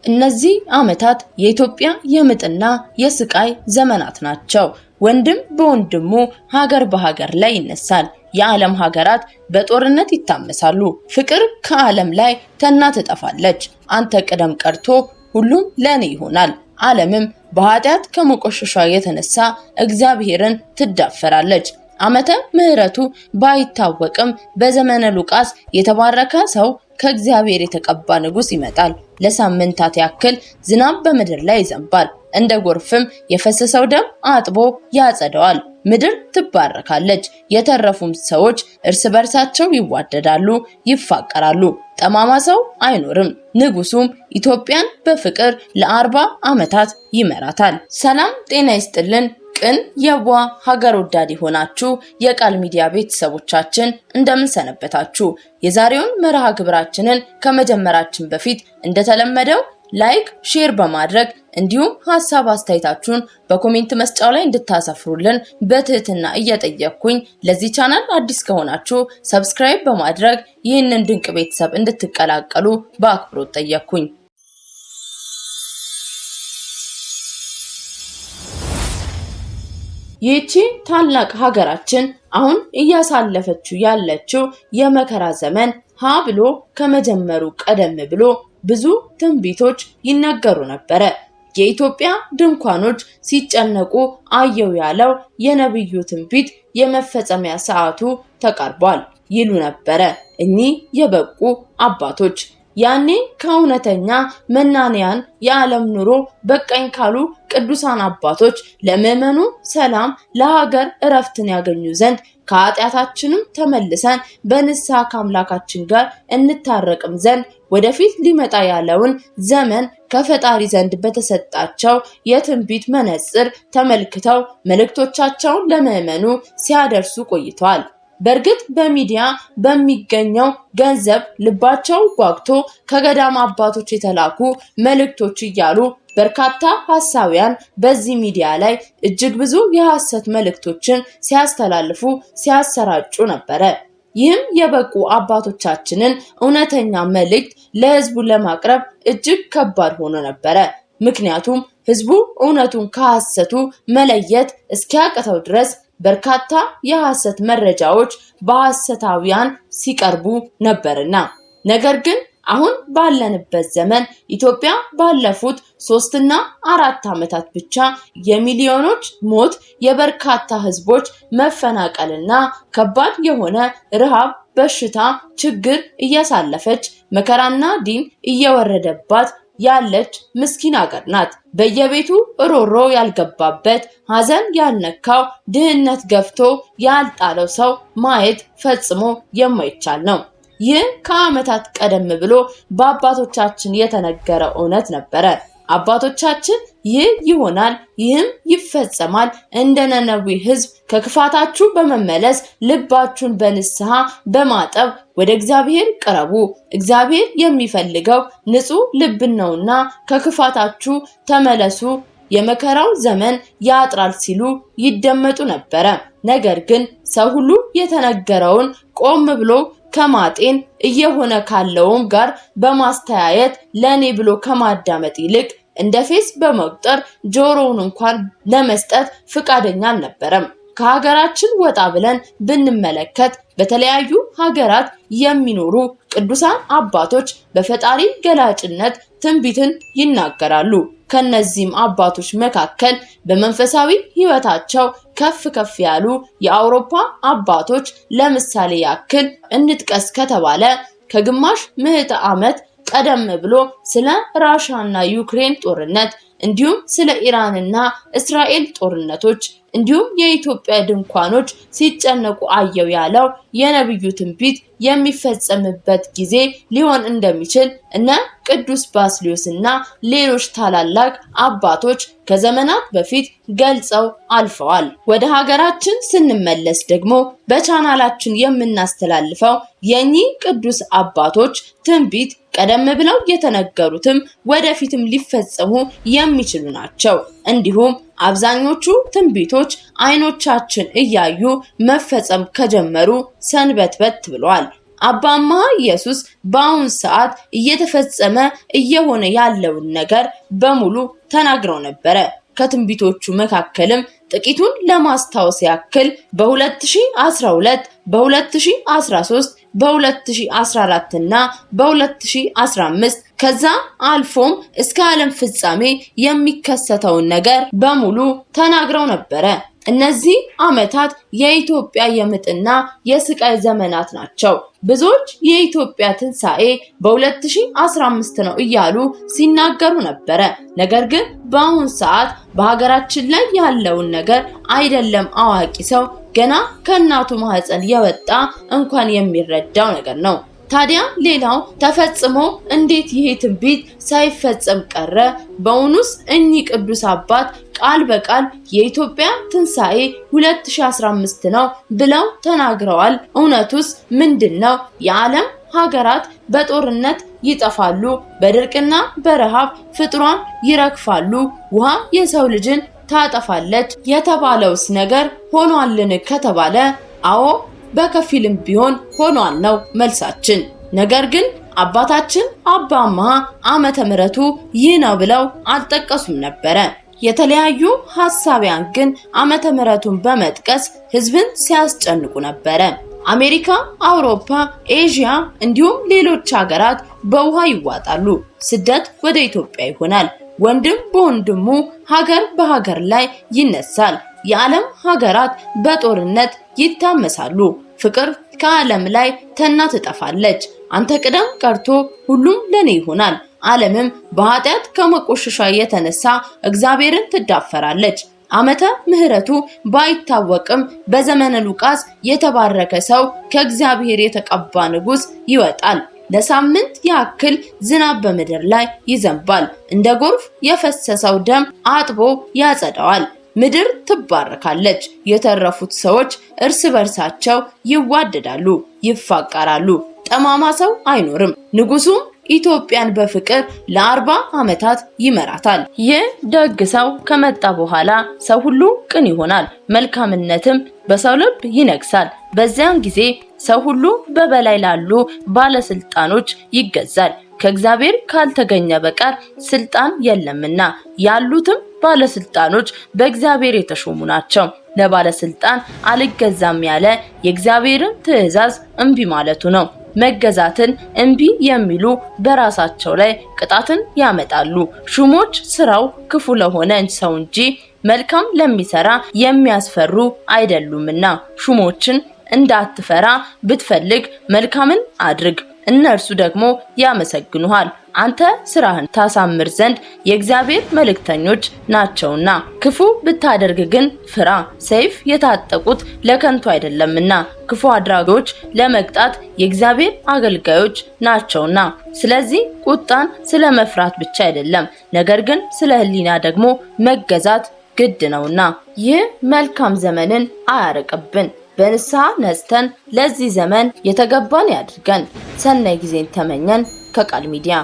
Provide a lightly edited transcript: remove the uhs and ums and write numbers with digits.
እነዚህ ዓመታት የኢትዮጵያ የምጥና የስቃይ ዘመናት ናቸው። ወንድም በወንድሙ ሀገር በሀገር ላይ ይነሳል። የዓለም ሀገራት በጦርነት ይታመሳሉ። ፍቅር ከዓለም ላይ ተና ትጠፋለች። አንተ ቀደም ቀርቶ ሁሉም ለኔ ይሆናል። ዓለምም በኃጢአት ከመቆሸሿ የተነሳ እግዚአብሔርን ትዳፈራለች። ዓመተ ምሕረቱ ባይታወቅም በዘመነ ሉቃስ የተባረከ ሰው ከእግዚአብሔር የተቀባ ንጉስ ይመጣል። ለሳምንታት ያክል ዝናብ በምድር ላይ ይዘንባል። እንደ ጎርፍም የፈሰሰው ደም አጥቦ ያጸደዋል። ምድር ትባረካለች። የተረፉም ሰዎች እርስ በርሳቸው ይዋደዳሉ፣ ይፋቀራሉ። ጠማማ ሰው አይኖርም። ንጉሱም ኢትዮጵያን በፍቅር ለ40 ዓመታት ይመራታል። ሰላም ጤና ይስጥልን። ቅን የዋ ሀገር ወዳድ ሆናችሁ የቃል ሚዲያ ቤተሰቦቻችን እንደምን ሰነበታችሁ? የዛሬውን መርሃ ግብራችንን ከመጀመራችን በፊት እንደተለመደው ላይክ፣ ሼር በማድረግ እንዲሁም ሐሳብ አስተያየታችሁን በኮሜንት መስጫው ላይ እንድታሰፍሩልን በትህትና እየጠየቅኩኝ ለዚህ ቻናል አዲስ ከሆናችሁ ሰብስክራይብ በማድረግ ይህንን ድንቅ ቤተሰብ እንድትቀላቀሉ በአክብሮት ጠየቅኩኝ። ይህቺ ታላቅ ሀገራችን አሁን እያሳለፈችው ያለችው የመከራ ዘመን ሀ ብሎ ከመጀመሩ ቀደም ብሎ ብዙ ትንቢቶች ይነገሩ ነበረ። የኢትዮጵያ ድንኳኖች ሲጨነቁ አየው ያለው የነብዩ ትንቢት የመፈጸሚያ ሰዓቱ ተቃርቧል ይሉ ነበረ እኚህ የበቁ አባቶች። ያኔ ከእውነተኛ መናንያን የዓለም ኑሮ በቃኝ ካሉ ቅዱሳን አባቶች ለምዕመኑ ሰላም፣ ለሀገር እረፍትን ያገኙ ዘንድ ከኃጢአታችንም ተመልሰን በንስሐ ከአምላካችን ጋር እንታረቅም ዘንድ ወደፊት ሊመጣ ያለውን ዘመን ከፈጣሪ ዘንድ በተሰጣቸው የትንቢት መነጽር ተመልክተው መልእክቶቻቸውን ለምዕመኑ ሲያደርሱ ቆይተዋል። በእርግጥ በሚዲያ በሚገኘው ገንዘብ ልባቸው ጓግቶ ከገዳም አባቶች የተላኩ መልእክቶች እያሉ በርካታ ሐሳውያን በዚህ ሚዲያ ላይ እጅግ ብዙ የሐሰት መልእክቶችን ሲያስተላልፉ ሲያሰራጩ ነበረ። ይህም የበቁ አባቶቻችንን እውነተኛ መልእክት ለሕዝቡ ለማቅረብ እጅግ ከባድ ሆኖ ነበረ። ምክንያቱም ሕዝቡ እውነቱን ከሐሰቱ መለየት እስኪያቅተው ድረስ በርካታ የሐሰት መረጃዎች በሐሰታውያን ሲቀርቡ ነበርና። ነገር ግን አሁን ባለንበት ዘመን ኢትዮጵያ ባለፉት 3 እና 4 ዓመታት ብቻ የሚሊዮኖች ሞት፣ የበርካታ ህዝቦች መፈናቀልና ከባድ የሆነ ረሃብ፣ በሽታ፣ ችግር እያሳለፈች መከራና ዲን እየወረደባት ያለች ምስኪን ሀገር ናት። በየቤቱ ሮሮ ያልገባበት፣ ሐዘን ያልነካው፣ ድህነት ገፍቶ ያልጣለው ሰው ማየት ፈጽሞ የማይቻል ነው። ይህ ከዓመታት ቀደም ብሎ በአባቶቻችን የተነገረ እውነት ነበረ። አባቶቻችን ይህ ይሆናል፣ ይህም ይፈጸማል፣ እንደ ነነዌ ህዝብ ከክፋታችሁ በመመለስ ልባችሁን በንስሐ በማጠብ ወደ እግዚአብሔር ቅረቡ፣ እግዚአብሔር የሚፈልገው ንጹህ ልብ ነውና ከክፋታችሁ ተመለሱ፣ የመከራው ዘመን ያጥራል ሲሉ ይደመጡ ነበረ። ነገር ግን ሰው ሁሉ የተነገረውን ቆም ብሎ ከማጤን እየሆነ ካለውም ጋር በማስተያየት ለኔ ብሎ ከማዳመጥ ይልቅ እንደ ፌስ በመቁጠር ጆሮውን እንኳን ለመስጠት ፍቃደኛ አልነበረም። ከሀገራችን ወጣ ብለን ብንመለከት በተለያዩ ሀገራት የሚኖሩ ቅዱሳን አባቶች በፈጣሪ ገላጭነት ትንቢትን ይናገራሉ። ከነዚህም አባቶች መካከል በመንፈሳዊ ህይወታቸው ከፍ ያሉ የአውሮፓ አባቶች ለምሳሌ ያክል እንጥቀስ ከተባለ ከግማሽ ምዕተ ዓመት ቀደም ብሎ ስለ ራሻና ዩክሬን ጦርነት እንዲሁም ስለ ኢራንና እስራኤል ጦርነቶች እንዲሁም የኢትዮጵያ ድንኳኖች ሲጨነቁ አየው ያለው የነብዩ ትንቢት የሚፈጸምበት ጊዜ ሊሆን እንደሚችል እነ ቅዱስ ባስልዮስና ሌሎች ታላላቅ አባቶች ከዘመናት በፊት ገልጸው አልፈዋል። ወደ ሀገራችን ስንመለስ ደግሞ በቻናላችን የምናስተላልፈው የኚህ ቅዱስ አባቶች ትንቢት ቀደም ብለው የተነገሩትም ወደፊትም ሊፈጸሙ የሚችሉ ናቸው። እንዲሁም አብዛኞቹ ትንቢቶች አይኖቻችን እያዩ መፈጸም ከጀመሩ ሰንበትበት ብለዋል። አባ አምሃ ኢየሱስ በአሁን ሰዓት እየተፈጸመ እየሆነ ያለውን ነገር በሙሉ ተናግረው ነበረ። ከትንቢቶቹ መካከልም ጥቂቱን ለማስታወስ ያክል በ2012 በ2013 በ2014 እና በ2015 ከዛ አልፎም እስከ ዓለም ፍጻሜ የሚከሰተውን ነገር በሙሉ ተናግረው ነበረ። እነዚህ ዓመታት የኢትዮጵያ የምጥና የስቃይ ዘመናት ናቸው። ብዙዎች የኢትዮጵያ ትንሣኤ በ2015 ነው እያሉ ሲናገሩ ነበረ። ነገር ግን በአሁን ሰዓት በሀገራችን ላይ ያለውን ነገር አይደለም አዋቂ ሰው ገና ከእናቱ ማህፀን የወጣ እንኳን የሚረዳው ነገር ነው። ታዲያ ሌላው ተፈጽሞ እንዴት ይሄ ትንቢት ሳይፈጸም ቀረ? በእውኑስ እኚህ ቅዱስ አባት ቃል በቃል የኢትዮጵያ ትንሣኤ 2015 ነው ብለው ተናግረዋል። እውነቱስ ምንድነው? የዓለም ሀገራት በጦርነት ይጠፋሉ፣ በድርቅና በረሃብ ፍጥሯን ይረግፋሉ፣ ውሃ የሰው ልጅን ታጠፋለች የተባለውስ ነገር ሆኗልን ከተባለ አዎ በከፊልም ቢሆን ሆኗል ነው መልሳችን። ነገር ግን አባታችን አባ አምሃ ዓመተ ምሕረቱ ይህ ነው ብለው አልጠቀሱም ነበረ። የተለያዩ ሐሳቢያን ግን ዓመተ ምሕረቱን በመጥቀስ ህዝብን ሲያስጨንቁ ነበረ። አሜሪካ፣ አውሮፓ፣ ኤዥያ እንዲሁም ሌሎች ሀገራት በውሃ ይዋጣሉ። ስደት ወደ ኢትዮጵያ ይሆናል። ወንድም በወንድሙ ሀገር በሀገር ላይ ይነሳል። የዓለም ሀገራት በጦርነት ይታመሳሉ። ፍቅር ከዓለም ላይ ተና ትጠፋለች። አንተ ቅደም ቀርቶ ሁሉም ለኔ ይሆናል። ዓለምም በኃጢአት ከመቆሸሿ የተነሳ እግዚአብሔርን ትዳፈራለች። ዓመተ ምሕረቱ ባይታወቅም በዘመነ ሉቃስ የተባረከ ሰው ከእግዚአብሔር የተቀባ ንጉሥ ይወጣል። ለሳምንት ያክል ዝናብ በምድር ላይ ይዘንባል። እንደ ጎርፍ የፈሰሰው ደም አጥቦ ያጸዳዋል። ምድር ትባረካለች። የተረፉት ሰዎች እርስ በርሳቸው ይዋደዳሉ፣ ይፋቀራሉ። ጠማማ ሰው አይኖርም። ንጉሱም ኢትዮጵያን በፍቅር ለ40 ዓመታት ይመራታል። ይህ ደግ ሰው ከመጣ በኋላ ሰው ሁሉ ቅን ይሆናል፣ መልካምነትም በሰው ልብ ይነግሳል። በዚያን ጊዜ ሰው ሁሉ በበላይ ላሉ ባለስልጣኖች ይገዛል። ከእግዚአብሔር ካልተገኘ በቀር ስልጣን የለምና ያሉትም ባለስልጣኖች በእግዚአብሔር የተሾሙ ናቸው። ለባለስልጣን አልገዛም ያለ የእግዚአብሔርን ትእዛዝ እንቢ ማለቱ ነው። መገዛትን እንቢ የሚሉ በራሳቸው ላይ ቅጣትን ያመጣሉ። ሹሞች ስራው ክፉ ለሆነ ሰው እንጂ መልካም ለሚሰራ የሚያስፈሩ አይደሉምና ሹሞችን እንዳትፈራ ብትፈልግ መልካምን አድርግ፣ እነርሱ ደግሞ ያመሰግኑሃል። አንተ ስራህን ታሳምር ዘንድ የእግዚአብሔር መልእክተኞች ናቸውና። ክፉ ብታደርግ ግን ፍራ፣ ሰይፍ የታጠቁት ለከንቱ አይደለምና ክፉ አድራጊዎች ለመቅጣት የእግዚአብሔር አገልጋዮች ናቸውና። ስለዚህ ቁጣን ስለ መፍራት ብቻ አይደለም፣ ነገር ግን ስለ ሕሊና ደግሞ መገዛት ግድ ነውና። ይህ መልካም ዘመንን አያርቅብን። በንስሐ ነጽተን ለዚህ ዘመን የተገባን ያድርገን። ሰናይ ጊዜን ተመኘን። ከቃል ሚዲያ